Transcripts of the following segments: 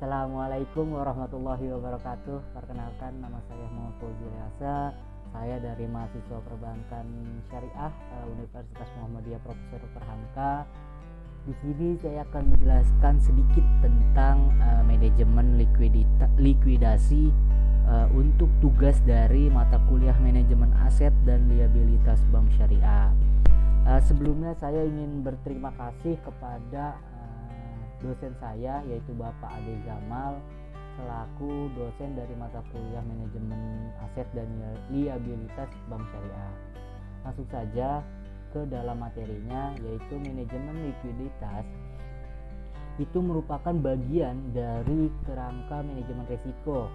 Assalamualaikum warahmatullahi wabarakatuh. Perkenalkan, nama saya Muhammad Fauzi Riyasa. Saya dari mahasiswa perbankan syariah Universitas Muhammadiyah Profesor Dr. Hamka. Di sini saya akan menjelaskan sedikit tentang manajemen likuidasi untuk tugas dari mata kuliah manajemen aset dan liabilitas bank syariah. Sebelumnya saya ingin berterima kasih kepada dosen saya, yaitu Bapak Ade Zamal selaku dosen dari mata kuliah manajemen aset dan liabilitas bank syariah. Masuk saja ke dalam materinya, yaitu manajemen likuiditas itu merupakan bagian dari kerangka manajemen risiko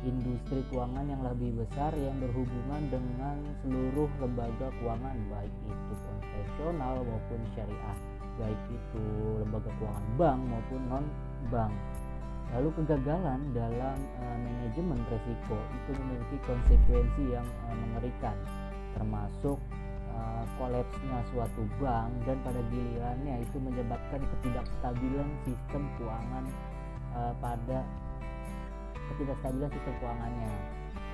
industri keuangan yang lebih besar yang berhubungan dengan seluruh lembaga keuangan, baik itu konvensional maupun syariah, baik itu lembaga keuangan bank maupun non bank. Lalu kegagalan dalam manajemen risiko itu memiliki konsekuensi yang mengerikan, termasuk kolapsnya suatu bank, dan pada gilirannya itu menyebabkan ketidakstabilan sistem keuangan ketidakstabilan sistem keuangannya.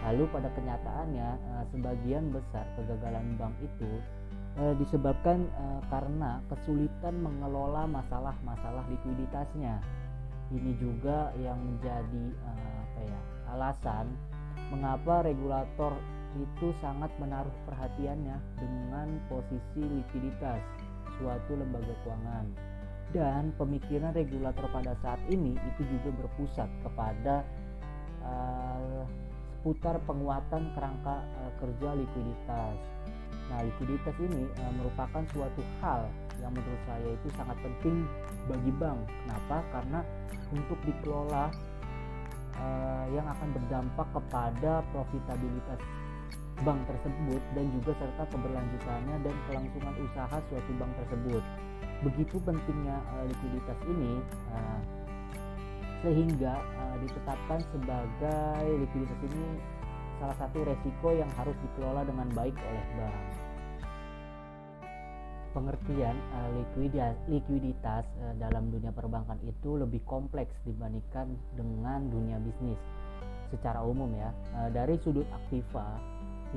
Lalu pada kenyataannya sebagian besar kegagalan bank itu disebabkan karena kesulitan mengelola masalah-masalah likuiditasnya. Ini juga yang menjadi alasan mengapa regulator itu sangat menaruh perhatiannya dengan posisi likuiditas suatu lembaga keuangan. Dan pemikiran regulator pada saat ini itu juga berpusat kepada seputar penguatan kerangka kerja likuiditas. Nah, likuiditas ini merupakan suatu hal yang menurut saya itu sangat penting bagi bank. Kenapa? Karena untuk dikelola yang akan berdampak kepada profitabilitas bank tersebut dan juga serta keberlanjutannya dan kelangsungan usaha suatu bank tersebut. Begitu pentingnya likuiditas ini sehingga ditetapkan sebagai likuiditas ini salah satu resiko yang harus dikelola dengan baik oleh bank. Pengertian likuiditas dalam dunia perbankan itu lebih kompleks dibandingkan dengan dunia bisnis secara umum ya. Dari sudut aktiva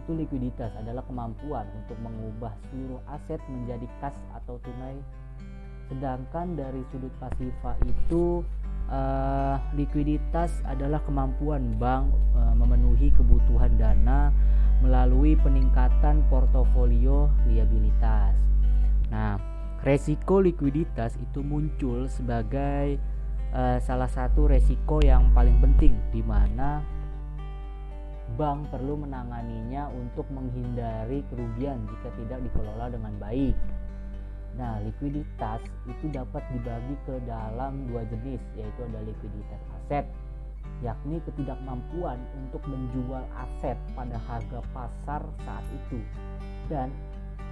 itu likuiditas adalah kemampuan untuk mengubah seluruh aset menjadi kas atau tunai, sedangkan dari sudut pasifa itu likuiditas adalah kemampuan bank memenuhi kebutuhan dana melalui peningkatan portofolio liabilitas. Nah, resiko likuiditas itu muncul sebagai salah satu resiko yang paling penting, di mana bank perlu menanganinya untuk menghindari kerugian jika tidak dikelola dengan baik. Nah, likuiditas itu dapat dibagi ke dalam dua jenis, yaitu ada likuiditas aset, yakni ketidakmampuan untuk menjual aset pada harga pasar saat itu, dan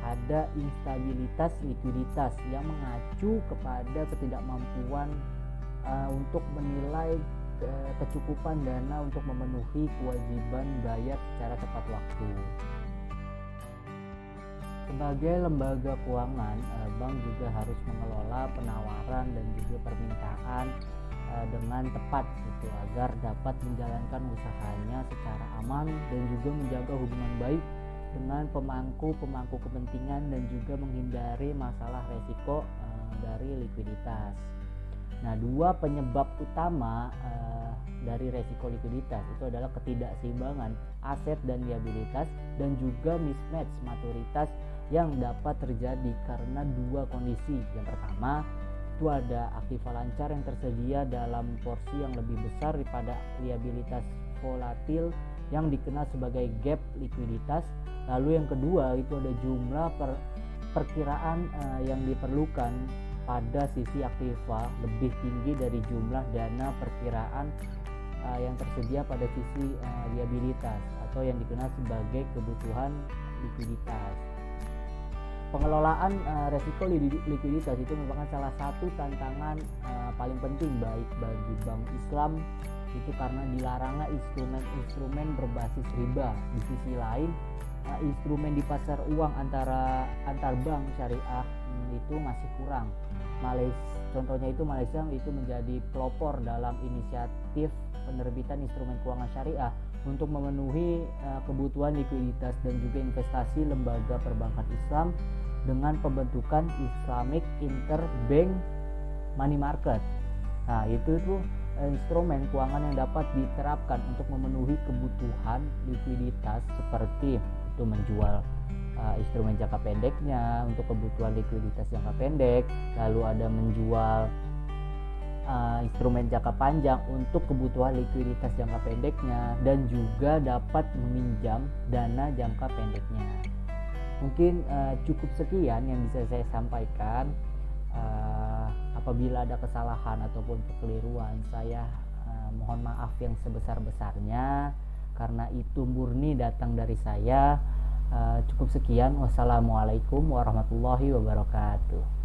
ada instabilitas likuiditas yang mengacu kepada ketidakmampuan untuk menilai kecukupan dana untuk memenuhi kewajiban bayar secara tepat waktu. Sebagai lembaga keuangan, bank juga harus mengelola penawaran dan juga permintaan dengan tepat gitu, agar dapat menjalankan usahanya secara aman dan juga menjaga hubungan baik dengan pemangku kepentingan dan juga menghindari masalah resiko dari likuiditas. Nah, dua penyebab utama dari resiko likuiditas itu adalah ketidakseimbangan aset dan liabilitas dan juga mismatch maturitas yang dapat terjadi karena dua kondisi. Yang pertama itu ada aktiva lancar yang tersedia dalam porsi yang lebih besar daripada liabilitas volatil yang dikenal sebagai gap likuiditas. Lalu yang kedua itu ada jumlah perkiraan yang diperlukan pada sisi aktiva lebih tinggi dari jumlah dana perkiraan yang tersedia pada sisi liabilitas atau yang dikenal sebagai kebutuhan likuiditas. Pengelolaan resiko likuiditas itu merupakan salah satu tantangan paling penting baik bagi bank Islam itu karena dilarangnya instrumen-instrumen berbasis riba. Di sisi lain instrumen di pasar uang antar bank syariah itu masih kurang. Contohnya itu Malaysia itu menjadi pelopor dalam inisiatif penerbitan instrumen keuangan syariah untuk memenuhi kebutuhan likuiditas dan juga investasi lembaga perbankan Islam dengan pembentukan Islamic Interbank Money Market. Nah, itu tuh instrumen keuangan yang dapat diterapkan untuk memenuhi kebutuhan likuiditas seperti itu menjual instrumen jangka pendeknya untuk kebutuhan likuiditas jangka pendek, lalu ada menjual instrumen jangka panjang untuk kebutuhan likuiditas jangka pendeknya, dan juga dapat meminjam dana jangka pendeknya. Mungkin cukup sekian yang bisa saya sampaikan. Apabila ada kesalahan ataupun kekeliruan, saya mohon maaf yang sebesar-besarnya, karena itu murni datang dari saya. Cukup sekian. Wassalamualaikum warahmatullahi wabarakatuh.